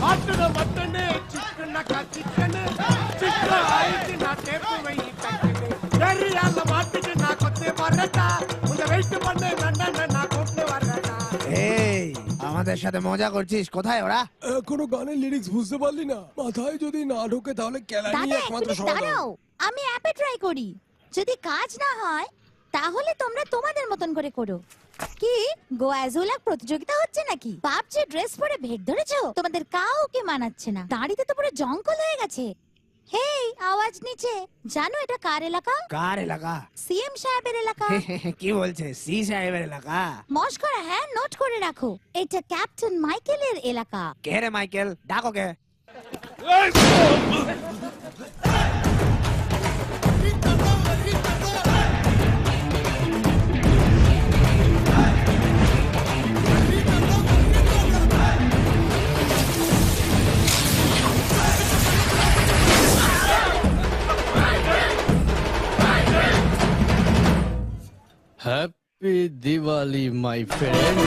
Mutton mutton chicken chicken chicken ఐకి నా tape వెయ్యి ఎర్రియాల మాటికి నా కొత్త వరట ముందు వెయిట్ పన్నే నన్న నా కొత్త వరట। এই আমাদের সাথে মজা করছিস? কোথায় ওরা? এখনো গানের লিরিক্স বুঝতে পারলি না? মাথায় যদি না ঢোকে তাহলে কেলানি একমাত্র সমাধান। আমি অ্যাপে ট্রাই করি, যদি কাজ না হয় তাহলে তোমরা তোমাদের মতন করে করো। কি গোয়াজোলা প্রতিযোগিতা হচ্ছে নাকি? পাবজি ড্রেস পরে ভেট ধরেছো? তোমাদের কাউকে মানাচ্ছে না, দাড়িতে তো পুরো জঙ্গল হয়ে গেছে। হেই আওয়াজ নিচে, জানো এটা কার এলাকা? কার এলাকা? সিএম সাহেবের এলাকা। কি বলছে? সি সাহেবের এলাকা? মস্করা, হ্যাঁ নোট করে রাখো, এটা ক্যাপ্টেন মাইকেলের এলাকা। কে রে মাইকেল? ডাকো কে? Happy Diwali my friend.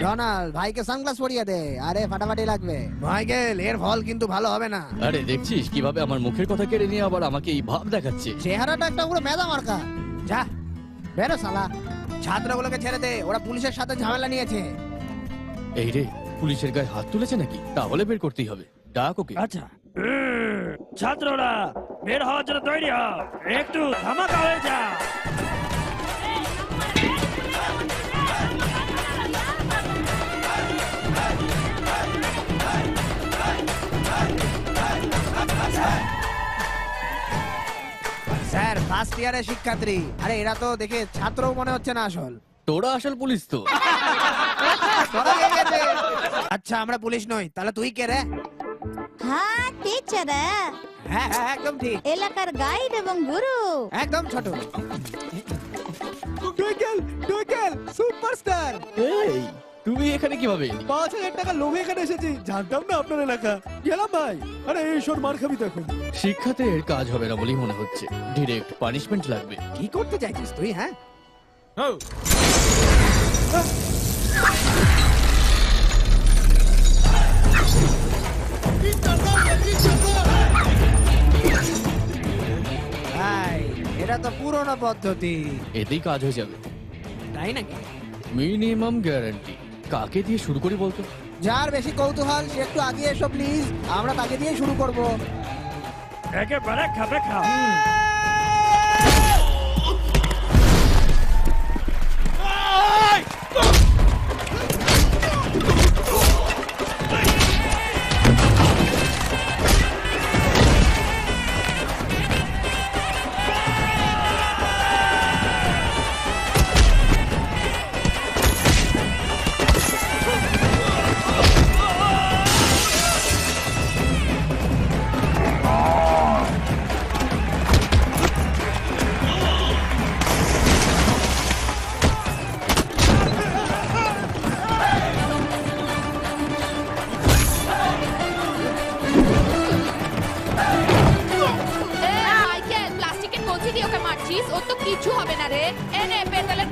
Donald ভাইকে সানগ্লাস পরিয়ে দে, আরে ফাটাফাটি লাগবে। মাইকেল এর ফল কিন্তু ভালো হবে না। আরে দেখছিস কিভাবে আমার মুখের কথা কেড়ে নিয়ে আবার আমাকে এই ভাব দেখাচ্ছে। চেহারাটা একটা পুরো মেদা মার্কা। যা বেরো শালা। ছাত্রগুলোকে ছেড়ে দে, ওরা পুলিশের সাথে ঝামেলা নিয়েছে। এই রে, পুলিশের গায়ে হাত তুলেছে নাকি? তাহলে বের করতেই হবে। ডাক ওকে। আচ্ছা ছাত্ররা বের হওয়ার জন্য তৈরি হও, একটু ধামাকা হয়ে যা। স্যার ফার্স্ট ইয়ারের শিক্ষার্থী। আরে এরা তো দেখে ছাত্রও মনে হচ্ছে না আসল। তোরা আসল পুলিশ তো। ধরা হয়ে গেছে। আচ্ছা আমরা পুলিশ নই, তাহলে তুই কে রে? হ্যাঁ টিচার, হ্যাঁ হ্যাঁ একদম ঠিক, এলাকার গাইড এবং গুরু। একদম ছোট। টুইকেল টুইকেল সুপারস্টার। এই তুমি এখানে কিভাবে এলি? 5000 টাকা লোভে এখানে এসেছি, জানতাম না আপনার এলাকা। গেলাম ভাই। আরে এই শোন, মার খাবি তো এখন। শিক্ষাতে এর কাজ হবে না বলেই মনে হচ্ছে, ডিরেক্ট পানিশমেন্ট লাগবে। কি করতে চাইছিস তুই? হ্যাঁ ভাই এটা তো পুরনো পদ্ধতি। এতেই কাজ হয়ে যাবে তাই নাকি? Minimum guarantee. কাকে দিয়ে শুরু করি বলতো? যার বেশি কৌতূহল সে একটু আগে এসো প্লিজ, আমরা তাকে দিয়ে শুরু করব। একেবারে খাবে খা। ওকে মারছিস, ওর তো কিছু হবে না রে। এনে পেটালে